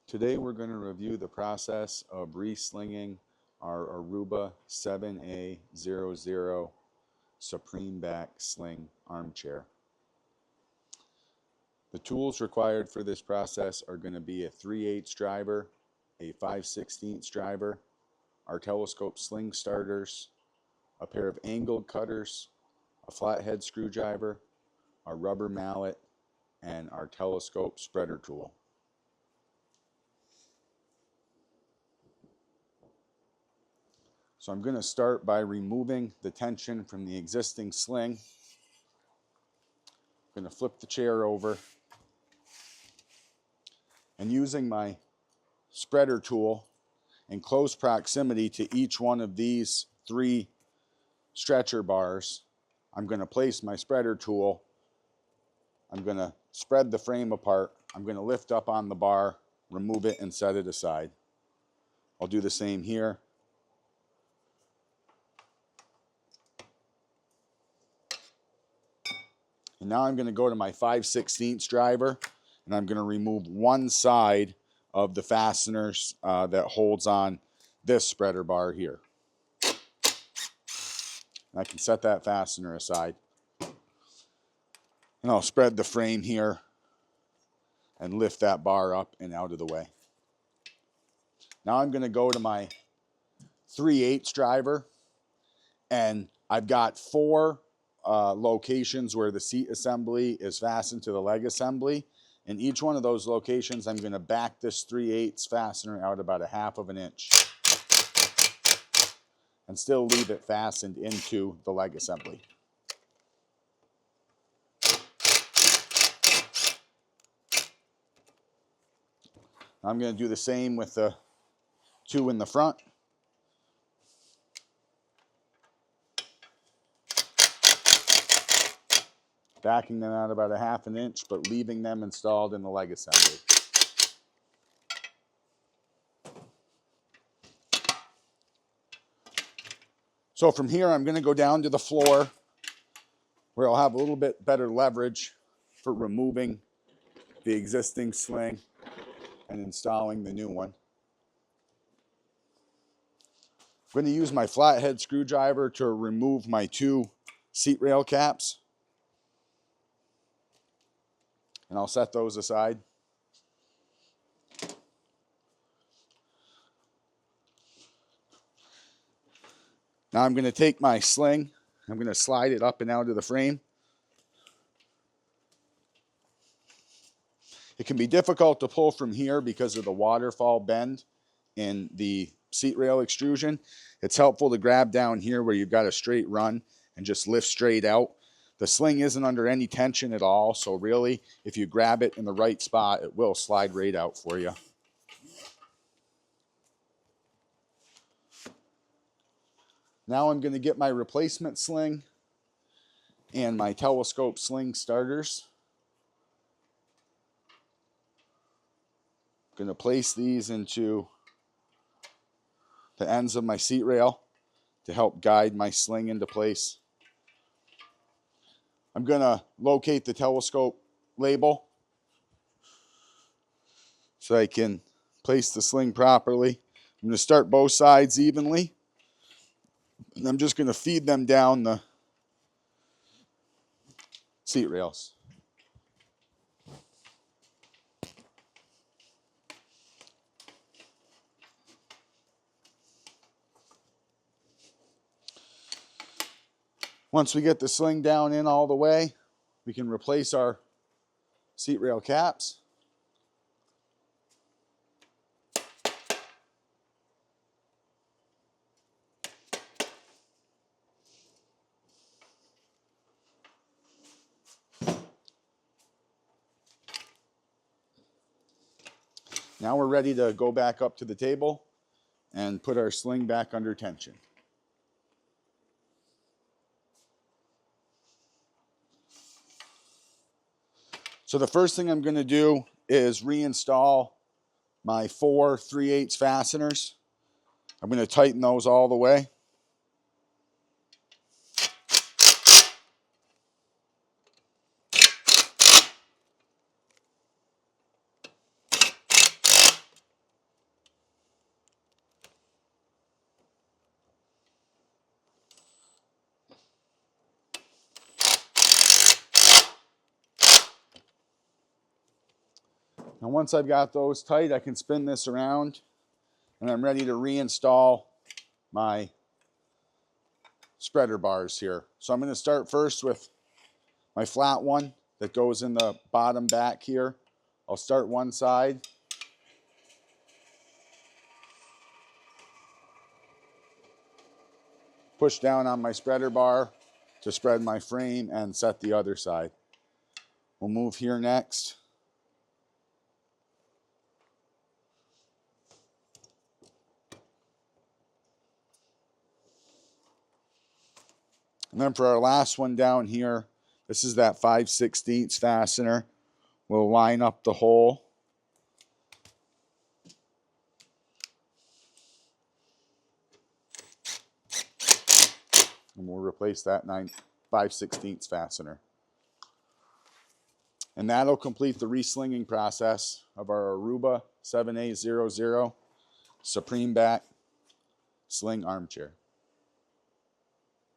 Today we're going to review the process of re-slinging our Aruba 7A00 Supreme Back Sling Armchair. The tools required for this process are going to be a 3/8 driver, a 5/16 driver, our telescope sling starters, a pair of angled cutters, a flathead screwdriver, a rubber mallet, and our telescope spreader tool. So I'm going to start by removing the tension from the existing sling. I'm going to flip the chair over and using my spreader tool in close proximity to each one of these 3 stretcher bars, I'm going to place my spreader tool. I'm going to spread the frame apart. I'm going to lift up on the bar, remove it, and set it aside. I'll do the same here. And now I'm going to go to my 5/16 driver, and I'm going to remove one side of the fasteners that holds on this spreader bar here. And I can set that fastener aside. And I'll spread the frame here and lift that bar up and out of the way. Now I'm going to go to my 3/8 driver, and I've got 4 locations where the seat assembly is fastened to the leg assembly. In each one of those locations, I'm going to back this 3/8 fastener out about 1/2 inch and still leave it fastened into the leg assembly. I'm going to do the same with the 2 in the front. Backing them out about 1/2 inch, but leaving them installed in the leg assembly. So from here, I'm going to go down to the floor where I'll have a little bit better leverage for removing the existing sling and installing the new one. I'm going to use my flathead screwdriver to remove my 2 seat rail caps. And I'll set those aside. Now I'm going to take my sling, I'm going to slide it up and out of the frame. It can be difficult to pull from here because of the waterfall bend in the seat rail extrusion. It's helpful to grab down here where you've got a straight run and just lift straight out. The sling isn't under any tension at all, so really, if you grab it in the right spot, it will slide right out for you. Now I'm going to get my replacement sling and my telescope sling starters. I'm going to place these into the ends of my seat rail to help guide my sling into place. I'm going to locate the telescope label so I can place the sling properly. I'm going to start both sides evenly, and I'm just going to feed them down the seat rails. Once we get the sling down in all the way, we can replace our seat rail caps. Now we're ready to go back up to the table and put our sling back under tension. So the first thing I'm going to do is reinstall my 4 3/8 fasteners. I'm going to tighten those all the way. Now once I've got those tight, I can spin this around and I'm ready to reinstall my spreader bars here. So I'm going to start first with my flat one that goes in the bottom back here. I'll start one side. Push down on my spreader bar to spread my frame and set the other side. We'll move here next. And then for our last one down here, this is that 5/16 fastener. We'll line up the hole. And we'll replace that 5/16 fastener. And that'll complete the re-slinging process of our Aruba 7A00 Supreme Back Sling Armchair.